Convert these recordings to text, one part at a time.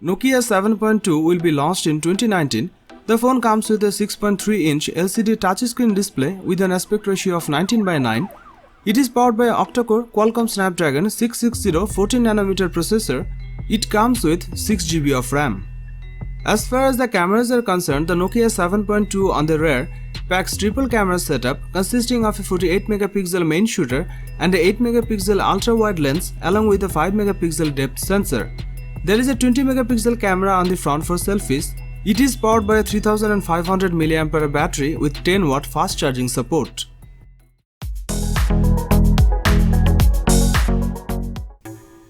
Nokia 7.2 will be launched in 2019. The phone comes with a 6.3-inch LCD touchscreen display with an aspect ratio of 19:9. It is powered by an octa-core Qualcomm Snapdragon 660 14nm processor. It comes with 6GB of RAM. As far as the cameras are concerned, the Nokia 7.2 on the rear packs triple camera setup consisting of a 48MP main shooter and a 8MP ultra-wide lens along with a 5MP depth sensor. There is a 20MP camera on the front for selfies. It is powered by a 3500 mAh battery with 10W fast charging support.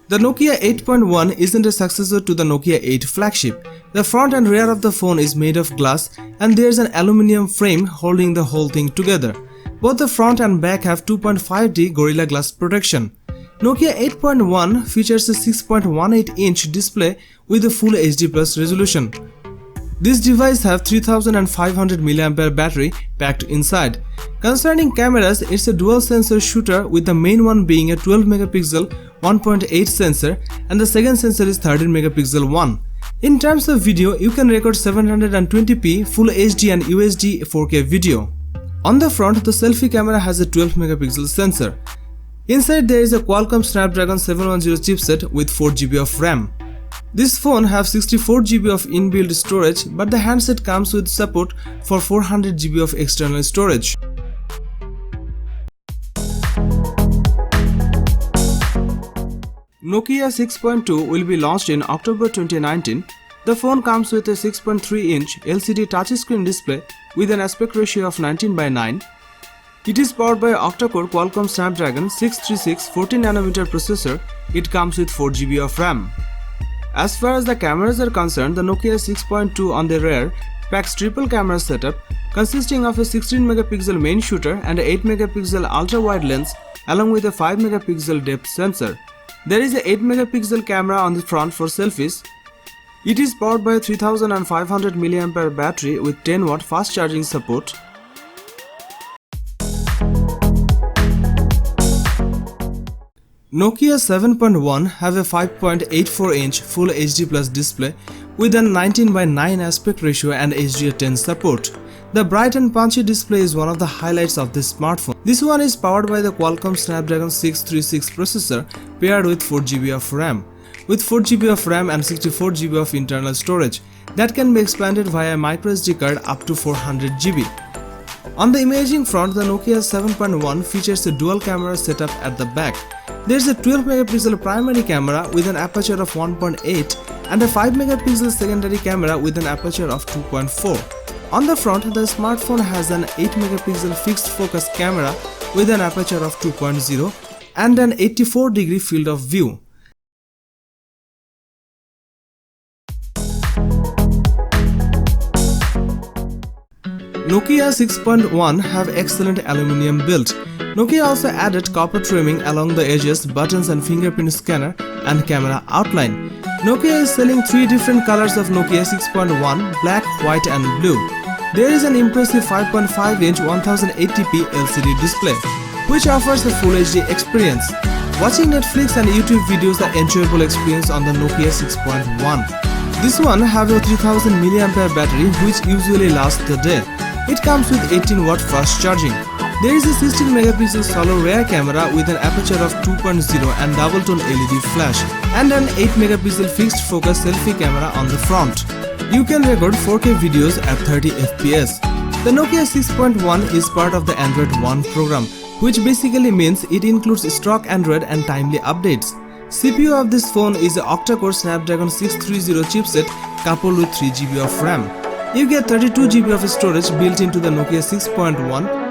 The Nokia 8.1 isn't a successor to the Nokia 8 flagship. The front and rear of the phone is made of glass and there's an aluminium frame holding the whole thing together. Both the front and back have 2.5D Gorilla Glass protection. Nokia 8.1 features a 6.18-inch display with a Full HD Plus resolution. This device has 3500 mAh battery packed inside. Concerning cameras, it's a dual sensor shooter with the main one being a 12MP 1.8 sensor and the second sensor is 13MP one. In terms of video, you can record 720p Full HD and UHD 4K video. On the front, the selfie camera has a 12MP sensor. Inside there is a Qualcomm Snapdragon 710 chipset with 4GB of RAM. This phone has 64GB of inbuilt storage, but the handset comes with support for 400GB of external storage. Nokia 6.2 will be launched in October 2019. The phone comes with a 6.3-inch LCD touchscreen display with an aspect ratio of 19:9. It is powered by an octa-core Qualcomm Snapdragon 636 14nm processor. It comes with 4GB of RAM. As far as the cameras are concerned, the Nokia 6.2 on the rear packs triple camera setup consisting of a 16MP main shooter and a 8MP ultra-wide lens along with a 5MP depth sensor. There is a 8MP camera on the front for selfies. It is powered by a 3500 mAh battery with 10W fast charging support. Nokia 7.1 have a 5.84-inch Full HD Plus display with a 19:9 aspect ratio and HDR10 support. The bright and punchy display is one of the highlights of this smartphone. This one is powered by the Qualcomm Snapdragon 636 processor paired with 4GB of RAM. With 4GB of RAM and 64GB of internal storage that can be expanded via microSD card up to 400GB. On the imaging front, the Nokia 7.1 features a dual camera setup at the back. There is a 12MP primary camera with an aperture of 1.8 and a 5MP secondary camera with an aperture of 2.4. On the front, the smartphone has an 8MP fixed focus camera with an aperture of 2.0 and an 84° field of view. Nokia 6.1 have excellent aluminium build. Nokia also added copper trimming along the edges, buttons and fingerprint scanner and camera outline. Nokia is selling 3 different colors of Nokia 6.1, black, white and blue. There is an impressive 5.5-inch 1080p LCD display, which offers a Full HD experience. Watching Netflix and YouTube videos are enjoyable experience on the Nokia 6.1. This one have a 3000 mAh battery which usually lasts the day. It comes with 18W fast charging. There is a 16MP solo rear camera with an aperture of 2.0 and double tone LED flash and an 8MP fixed focus selfie camera on the front. You can record 4K videos at 30fps. The Nokia 6.1 is part of the Android One program, which basically means it includes stock Android and timely updates. CPU of this phone is an octa-core Snapdragon 630 chipset coupled with 3GB of RAM. You get 32GB of storage built into the Nokia 6.1.